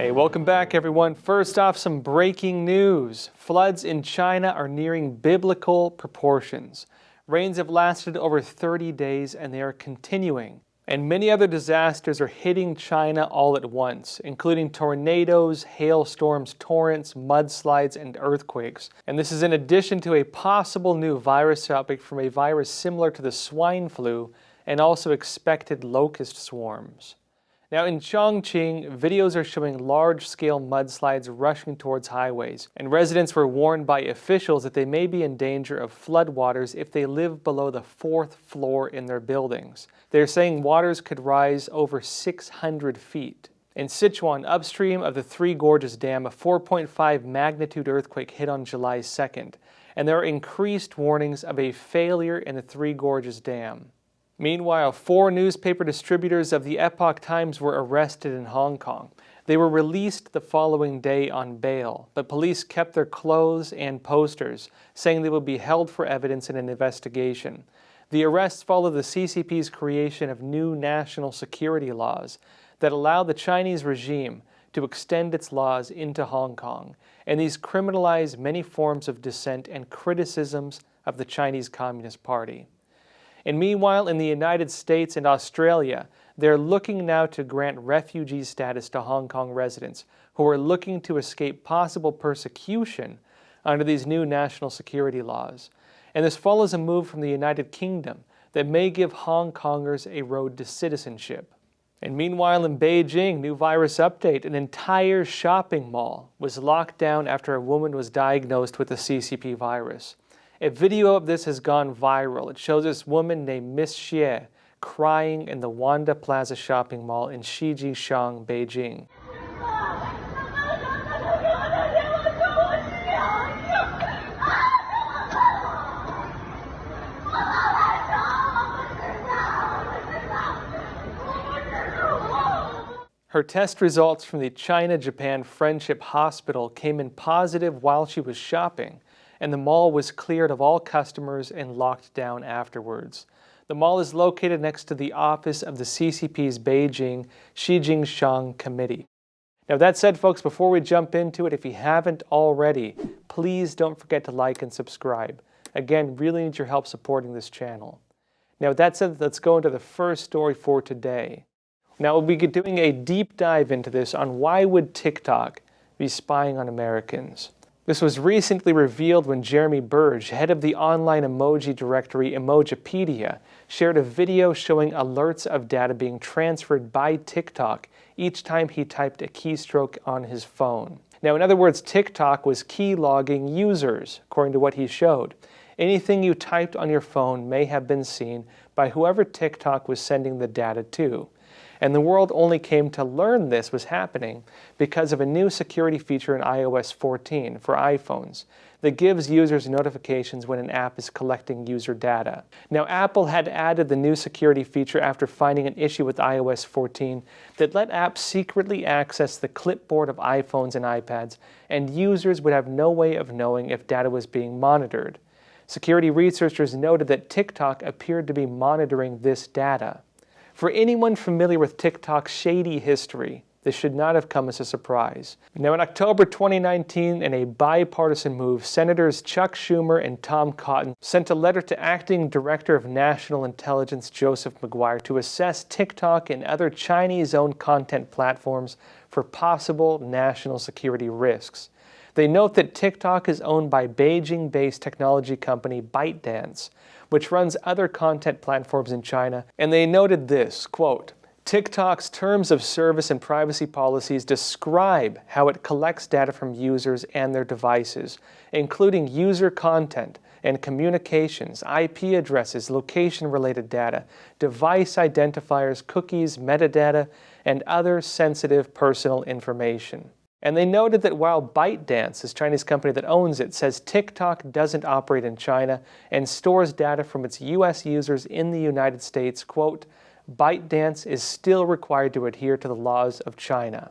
Hey, welcome back everyone. First off, some breaking news. Floods in China are nearing biblical proportions. Rains have lasted over 30 days and they are continuing. And many other disasters are hitting China all at once, including tornadoes, hailstorms, torrents, mudslides, and earthquakes. And this is in addition to a possible new virus outbreak from a virus similar to the swine flu and also expected locust swarms. Now in Chongqing, videos are showing large-scale mudslides rushing towards highways, and residents were warned by officials that they may be in danger of floodwaters if they live below the 4th floor in their buildings. They're saying waters could rise over 600 feet. In Sichuan, upstream of the Three Gorges Dam, a 4.5 magnitude earthquake hit on July 2nd, and there are increased warnings of a failure in the Three Gorges Dam. Meanwhile, 4 newspaper distributors of the Epoch Times were arrested in Hong Kong. They were released the following day on bail, but police kept their clothes and posters, saying they would be held for evidence in an investigation. The arrests follow the CCP's creation of new national security laws that allow the Chinese regime to extend its laws into Hong Kong, and these criminalize many forms of dissent and criticisms of the Chinese Communist Party. And meanwhile, in the United States and Australia, they're looking now to grant refugee status to Hong Kong residents who are looking to escape possible persecution under these new national security laws. And this follows a move from the United Kingdom that may give Hong Kongers a road to citizenship. And meanwhile in Beijing, new virus update, an entire shopping mall was locked down after a woman was diagnosed with the CCP virus. A video of this has gone viral. It shows this woman named Miss Xie crying in the Wanda Plaza shopping mall in Xijishang, Beijing. Her test results from the China-Japan Friendship Hospital came in positive while she was shopping, and the mall was cleared of all customers and locked down afterwards. The mall is located next to the office of the CCP's Beijing Xijinshang Committee. Now that said, folks, before we jump into it, if you haven't already, please don't forget to like and subscribe. Again, really need your help supporting this channel. Now with that said, let's go into the first story for today. Now we'll be doing a deep dive into this on why would TikTok be spying on Americans. This was recently revealed when Jeremy Burge, head of the online emoji directory Emojipedia, shared a video showing alerts of data being transferred by TikTok each time he typed a keystroke on his phone. Now, in other words, TikTok was keylogging users, according to what he showed. Anything you typed on your phone may have been seen by whoever TikTok was sending the data to. And the world only came to learn this was happening because of a new security feature in iOS 14 for iPhones that gives users notifications when an app is collecting user data. Now, Apple had added the new security feature after finding an issue with iOS 14 that let apps secretly access the clipboard of iPhones and iPads, and users would have no way of knowing if data was being monitored. Security researchers noted that TikTok appeared to be monitoring this data. For anyone familiar with TikTok's shady history, this should not have come as a surprise. Now in October 2019, in a bipartisan move, Senators Chuck Schumer and Tom Cotton sent a letter to Acting Director of National Intelligence Joseph McGuire to assess TikTok and other Chinese-owned content platforms for possible national security risks. They note that TikTok is owned by Beijing-based technology company ByteDance, which runs other content platforms in China, and they noted this, quote, TikTok's terms of service and privacy policies describe how it collects data from users and their devices, including user content and communications, IP addresses, location-related data, device identifiers, cookies, metadata, and other sensitive personal information. And they noted that while ByteDance, this Chinese company that owns it, says TikTok doesn't operate in China and stores data from its US users in the United States, quote, ByteDance is still required to adhere to the laws of China.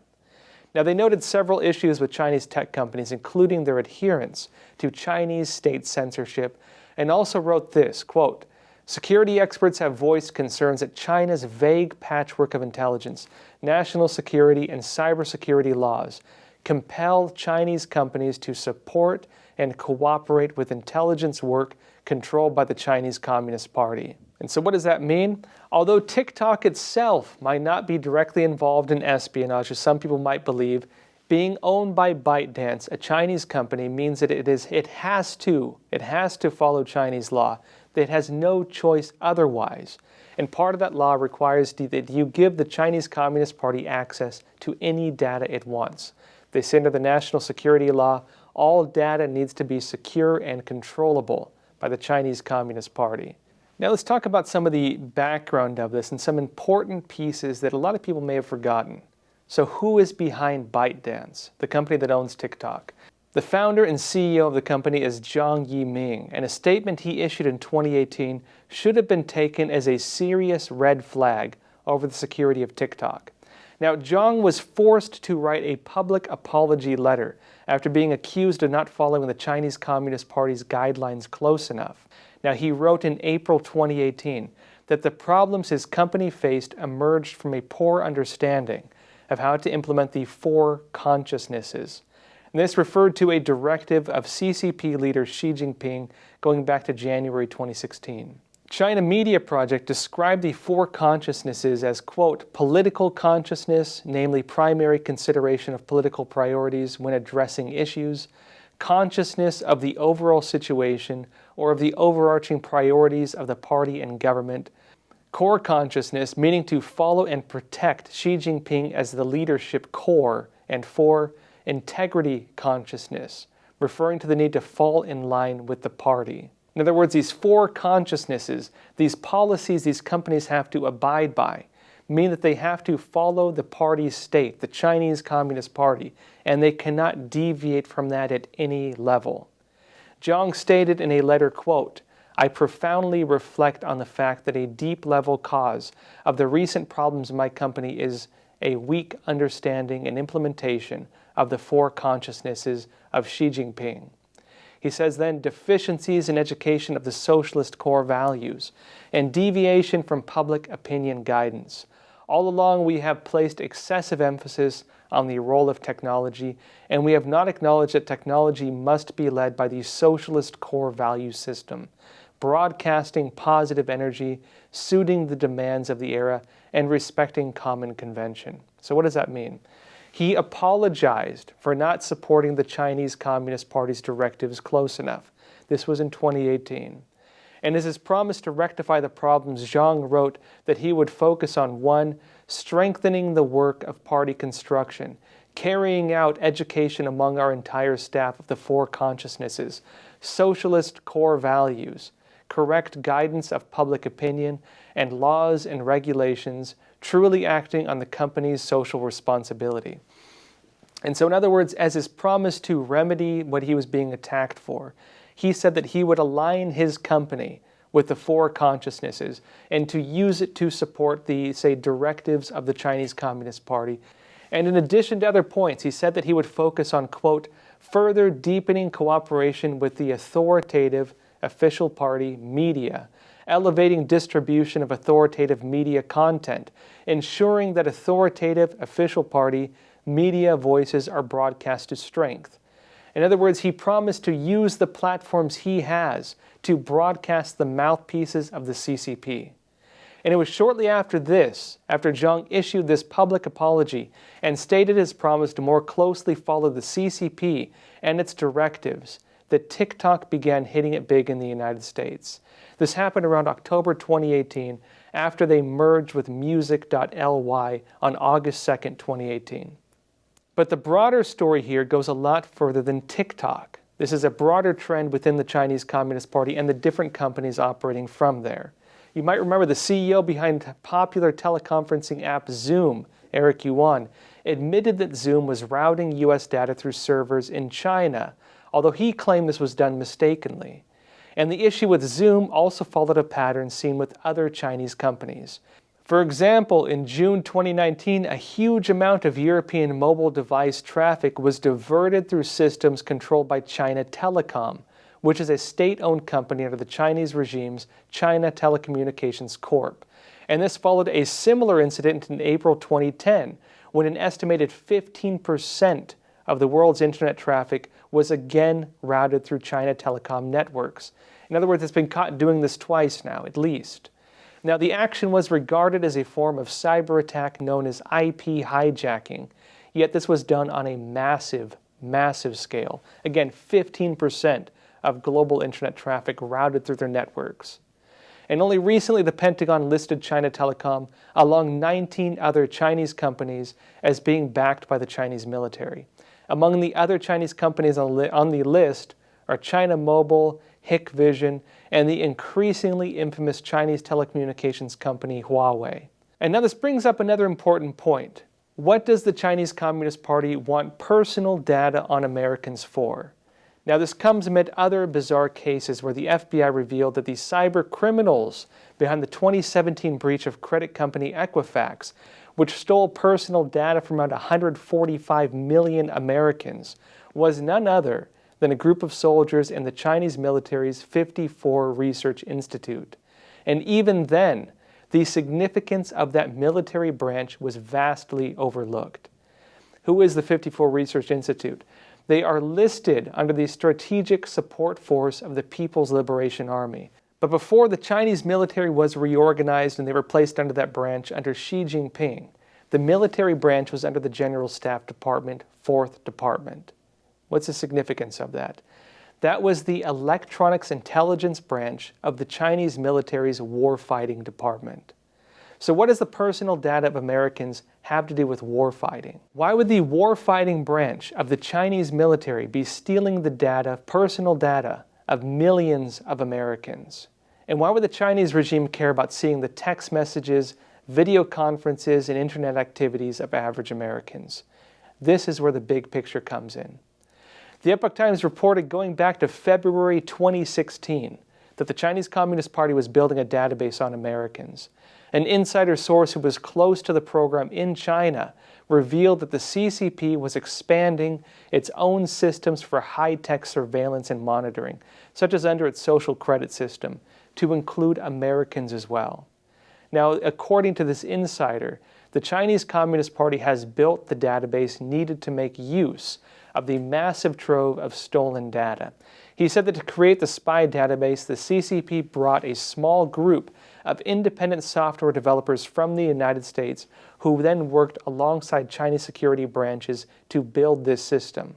Now, they noted several issues with Chinese tech companies, including their adherence to Chinese state censorship, and also wrote this, quote, Security experts have voiced concerns that China's vague patchwork of intelligence, national security, and cybersecurity laws compel Chinese companies to support and cooperate with intelligence work controlled by the Chinese Communist Party. And so what does that mean? Although TikTok itself might not be directly involved in espionage, as some people might believe, being owned by ByteDance, a Chinese company, means that it has to follow Chinese law. That it has no choice otherwise. And part of that law requires that you give the Chinese Communist Party access to any data it wants. They say under the national security law, all data needs to be secure and controllable by the Chinese Communist Party. Now let's talk about some of the background of this and some important pieces that a lot of people may have forgotten. So who is behind ByteDance, the company that owns TikTok? The founder and CEO of the company is Xi Jinping, and a statement he issued in 2018 should have been taken as a serious red flag over the security of TikTok. Now, Zhang was forced to write a public apology letter after being accused of not following the Chinese Communist Party's guidelines close enough. Now, he wrote in April 2018 that the problems his company faced emerged from a poor understanding of how to implement the four consciousnesses. And this referred to a directive of CCP leader Xi Jinping going back to January 2016. China Media Project described the four consciousnesses as, quote, political consciousness, namely primary consideration of political priorities when addressing issues, consciousness of the overall situation or of the overarching priorities of the party and government, core consciousness, meaning to follow and protect Xi Jinping as the leadership core, and four, integrity consciousness, referring to the need to fall in line with the party. In other words, these four consciousnesses, these policies these companies have to abide by, mean that they have to follow the party's state, the Chinese Communist Party, and they cannot deviate from that at any level. Zhang stated in a letter, quote, I profoundly reflect on the fact that a deep-level cause of the recent problems in my company is a weak understanding and implementation of the four consciousnesses of Xi Jinping. He says then, deficiencies in education of the socialist core values and deviation from public opinion guidance. All along we have placed excessive emphasis on the role of technology, and we have not acknowledged that technology must be led by the socialist core value system, broadcasting positive energy, suiting the demands of the era, and respecting common convention. So what does that mean? He apologized for not supporting the Chinese Communist Party's directives close enough. This was in 2018. And as his promise to rectify the problems, Zhang wrote that he would focus on 1. Strengthening the work of party construction, carrying out education among our entire staff of the four consciousnesses, socialist core values, correct guidance of public opinion, and laws and regulations, truly acting on the company's social responsibility. And so in other words, as his promise to remedy what he was being attacked for, he said that he would align his company with the four consciousnesses and to use it to support the, say, directives of the Chinese Communist Party. And in addition to other points, he said that he would focus on, quote, further deepening cooperation with the authoritative official party media, elevating distribution of authoritative media content, ensuring that authoritative official party media voices are broadcast to strength. In other words, he promised to use the platforms he has to broadcast the mouthpieces of the CCP. And it was shortly after this, after Zhang issued this public apology and stated his promise to more closely follow the CCP and its directives, that TikTok began hitting it big in the United States. This happened around October 2018 after they merged with music.ly on August 2nd, 2018. But the broader story here goes a lot further than TikTok. This is a broader trend within the Chinese Communist Party and the different companies operating from there. You might remember the CEO behind popular teleconferencing app Zoom, Eric Yuan, admitted that Zoom was routing US data through servers in China, although he claimed this was done mistakenly. And the issue with Zoom also followed a pattern seen with other Chinese companies. For example, in June 2019, a huge amount of European mobile device traffic was diverted through systems controlled by China Telecom, which is a state-owned company under the Chinese regime's China Telecommunications Corp. And this followed a similar incident in April 2010, when an estimated 15% of the world's internet traffic was again routed through China Telecom networks. In other words, it's been caught doing this twice now, at least. Now, the action was regarded as a form of cyber attack known as IP hijacking, yet this was done on a massive scale. Again, 15% of global internet traffic routed through their networks. And only recently the Pentagon listed China Telecom along 19 other Chinese companies as being backed by the Chinese military. Among the other Chinese companies on the list are China Mobile, Hikvision, and the increasingly infamous Chinese telecommunications company Huawei. And now this brings up another important point. What does the Chinese Communist Party want personal data on Americans for? Now this comes amid other bizarre cases where the FBI revealed that the cyber criminals behind the 2017 breach of credit company Equifax, which stole personal data from around 145 million Americans, was none other than a group of soldiers in the Chinese military's 54 Research Institute. And even then, the significance of that military branch was vastly overlooked. Who is the 54 Research Institute? They are listed under the Strategic Support Force of the People's Liberation Army. But before the Chinese military was reorganized and they were placed under that branch under Xi Jinping, the military branch was under the General Staff Department, 4th Department. What's the significance of that? That was the electronics intelligence branch of the Chinese military's warfighting department. So what does the personal data of Americans have to do with warfighting? Why would the warfighting branch of the Chinese military be stealing the data, personal data, of millions of Americans? And why would the Chinese regime care about seeing the text messages, video conferences, and internet activities of average Americans? This is where the big picture comes in. The Epoch Times reported going back to February 2016 that the Chinese Communist Party was building a database on Americans. An insider source who was close to the program in China revealed that the CCP was expanding its own systems for high-tech surveillance and monitoring, such as under its social credit system, to include Americans as well. Now, according to this insider, the Chinese Communist Party has built the database needed to make use of the massive trove of stolen data. He said that to create the spy database, the CCP brought a small group of independent software developers from the United States who then worked alongside Chinese security branches to build this system.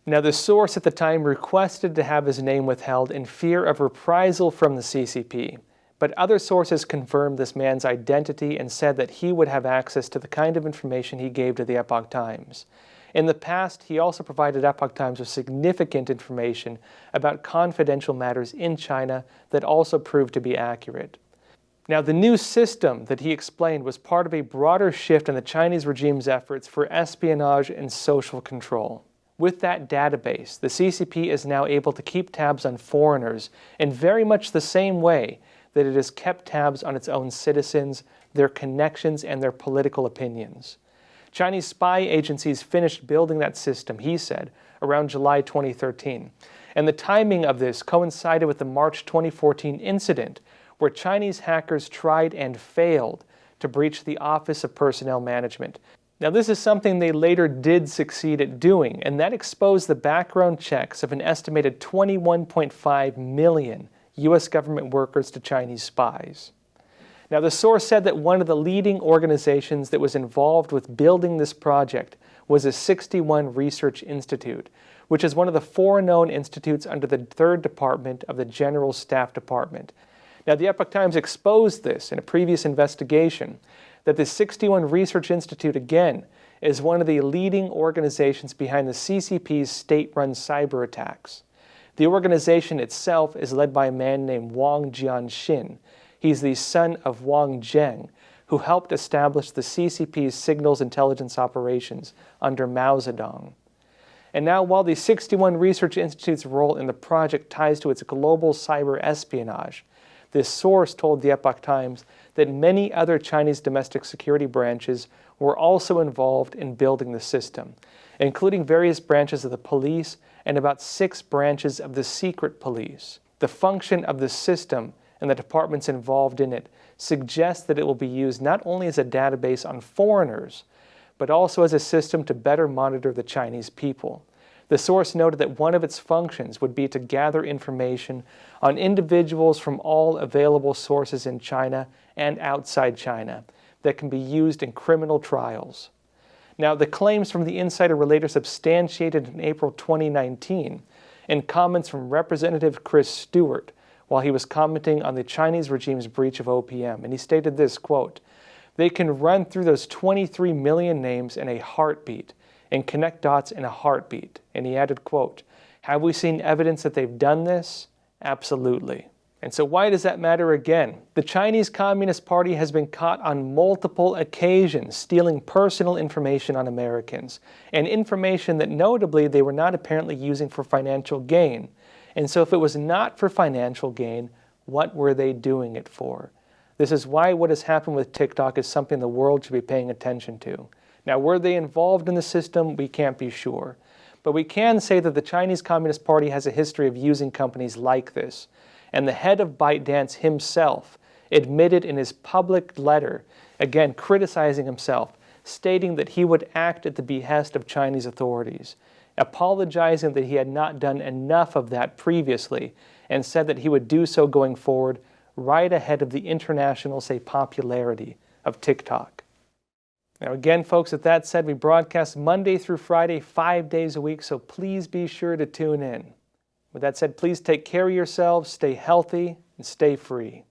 Now, the source at the time requested to have his name withheld in fear of reprisal from the CCP, but other sources confirmed this man's identity and said that he would have access to the kind of information he gave to the Epoch Times. In the past, he also provided Epoch Times with significant information about confidential matters in China that also proved to be accurate. Now, the new system that he explained was part of a broader shift in the Chinese regime's efforts for espionage and social control. With that database, the CCP is now able to keep tabs on foreigners in very much the same way that it has kept tabs on its own citizens, their connections, and their political opinions. Chinese spy agencies finished building that system, he said, around July 2013. And the timing of this coincided with the March 2014 incident where Chinese hackers tried and failed to breach the Office of Personnel Management. Now, this is something they later did succeed at doing, and that exposed the background checks of an estimated 21.5 million U.S. government workers to Chinese spies. Now, the source said that one of the leading organizations that was involved with building this project was the 61 Research Institute, which is one of the 4 known institutes under the 3rd Department of the General Staff Department. Now, the Epoch Times exposed this in a previous investigation, that the 61 Research Institute, again, is one of the leading organizations behind the CCP's state-run cyber attacks. The organization itself is led by a man named Wang Jianxin. He's the son of Wang Zheng, who helped establish the CCP's signals intelligence operations under Mao Zedong. And now, while the 61 Research Institute's role in the project ties to its global cyber espionage, this source told the Epoch Times that many other Chinese domestic security branches were also involved in building the system. including various branches of the police and about 6 branches of the secret police. The function of the system and the departments involved in it suggests that it will be used not only as a database on foreigners, but also as a system to better monitor the Chinese people. The source noted that one of its functions would be to gather information on individuals from all available sources in China and outside China that can be used in criminal trials. Now, the claims from the insider were later substantiated in April 2019 in comments from Representative Chris Stewart while he was commenting on the Chinese regime's breach of OPM. And he stated this, quote, "They can run through those 23 million names in a heartbeat and connect dots in a heartbeat." And he added, quote, "Have we seen evidence that they've done this? Absolutely." And so why does that matter again? The Chinese Communist Party has been caught on multiple occasions stealing personal information on Americans, and information that notably they were not apparently using for financial gain. And so if it was not for financial gain, what were they doing it for? This is why what has happened with TikTok is something the world should be paying attention to. Now, were they involved in the system? We can't be sure. But we can say that the Chinese Communist Party has a history of using companies like this. And the head of ByteDance himself admitted in his public letter, again criticizing himself, stating that he would act at the behest of Chinese authorities, apologizing that he had not done enough of that previously, and said that he would do so going forward right ahead of the international, popularity of TikTok. Now again, folks, with that said, we broadcast Monday through Friday, 5 days a week, so please be sure to tune in. With that said, please take care of yourselves, stay healthy, and stay free.